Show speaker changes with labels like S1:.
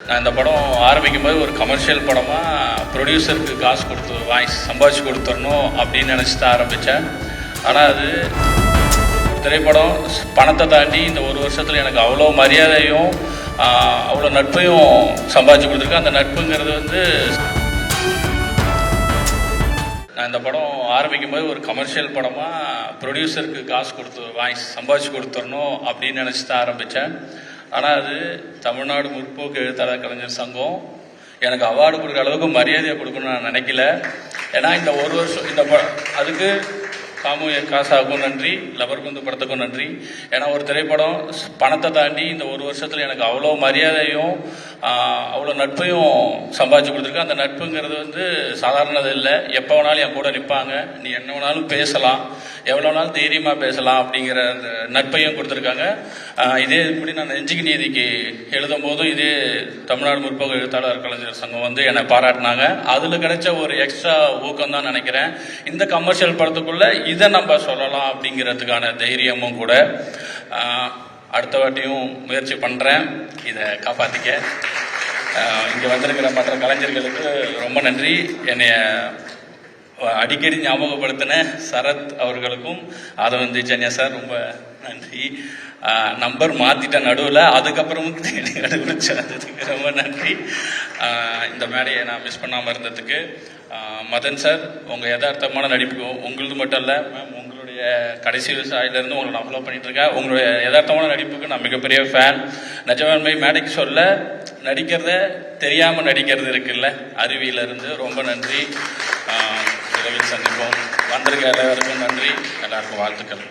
S1: நான் இந்த படம் ஆரம்பிக்கும் போது ஒரு கமர்ஷியல் படமாக ப்ரொடியூசருக்கு காசு கொடுத்து வாங்கி சம்பாதிச்சு கொடுத்துடணும் அப்படின்னு நினச்சி தான் ஆரம்பித்தேன். ஆனால் அது திரைப்படம் பணத்தை தாண்டி இந்த ஒரு வருஷத்தில் எனக்கு அவ்வளோ மரியாதையும் அவ்வளோ நட்பையும் சம்பாதிச்சு கொடுத்துருக்கு. அந்த நட்புங்கிறது வந்து நான் இந்த படம் ஆரம்பிக்கும் போது ஒரு கமர்ஷியல் படமாக ப்ரொடியூசருக்கு காசு கொடுத்து வாங்கி சம்பாதிச்சு கொடுத்துடணும் அப்படின்னு நினச்சி தான் ஆரம்பித்தேன். ஆனால் அது தமிழ்நாடு முற்போக்கு எழுத்தாளர் கலைஞர் சங்கம் எனக்கு அவார்டு கொடுக்குற அளவுக்கு மரியாதையை கொடுக்கணும்னு நான் நினைக்கல. ஏன்னா இந்த ஒரு வருஷம் இந்த அதுக்கு காசாவுக்கும் நன்றி, லபர்குந்து படத்துக்கும் நன்றி. ஏன்னா ஒரு திரைப்படம் பணத்தை தாண்டி இந்த ஒரு வருஷத்தில் எனக்கு அவ்வளோ மரியாதையும் அவ்வளோ நட்பையும் சம்பாதிச்சு கொடுத்துருக்கு. அந்த நட்புங்கிறது வந்து சாதாரணது இல்லை. எப்போ வேணாலும் என் கூட நிற்பாங்க, நீ என்ன வேணாலும் பேசலாம், எவ்வளோ வேணாலும் தைரியமாக பேசலாம் அப்படிங்கிற அந்த நட்பையும் கொடுத்துருக்காங்க. இதே இப்படி நான் நெஞ்சுக்கு நீதிக்கு எழுதும் போதும் இதே தமிழ்நாடு முற்போக்கு எழுத்தாளர் கலைஞர் சங்கம் வந்து என்னை பாராட்டினாங்க. அதில் கிடைச்ச ஒரு எக்ஸ்ட்ரா ஊக்கம் தான் நினைக்கிறேன். இந்த கமர்ஷியல் படத்துக்குள்ளே இதை நம்ம சொல்லலாம் அப்படிங்கிறதுக்கான தைரியமும் கூட. அடுத்த வாட்டியும் முயற்சி பண்ணுறேன் இதை காப்பாற்றிக்க. இங்கே வந்திருக்கிற மற்ற கலைஞர்களுக்கு ரொம்ப நன்றி. என்னைய அடிக்கடி ஞாபகப்படுத்தின சரத் அவர்களுக்கும் ஆதவந்தி ஜன்யா சார் ரொம்ப நன்றி. நம்பர் மாற்றிட்ட நடுவில் அதுக்கப்புறமும் தேடி கண்டுபிடிச்சதுக்கு ரொம்ப நன்றி. இந்த மேடையை நான் மிஸ் பண்ணாமல் இருந்ததுக்கு. மதன் சார், உங்கள் யதார்த்தமான நடிப்பு உங்களது மட்டும் இல்லை மேம், உங்களுடைய கடைசி விவசாயிலேருந்து உங்களை நான் ஃபாலோ பண்ணிகிட்ருக்கேன். உங்களுடைய யதார்த்தமான நடிப்புக்கு நான் மிகப்பெரிய ஃபேன். நிஜமே மேடைக்கு சொல்ல நடிக்கிறத தெரியாமல் நடிக்கிறது இருக்குல்ல, அருவியிலேருந்து ரொம்ப நன்றி. விரைவில் சந்திப்போம். வந்திருக்க எல்லாருக்கும் நன்றி, எல்லாருக்கும் வாழ்த்துக்கள்.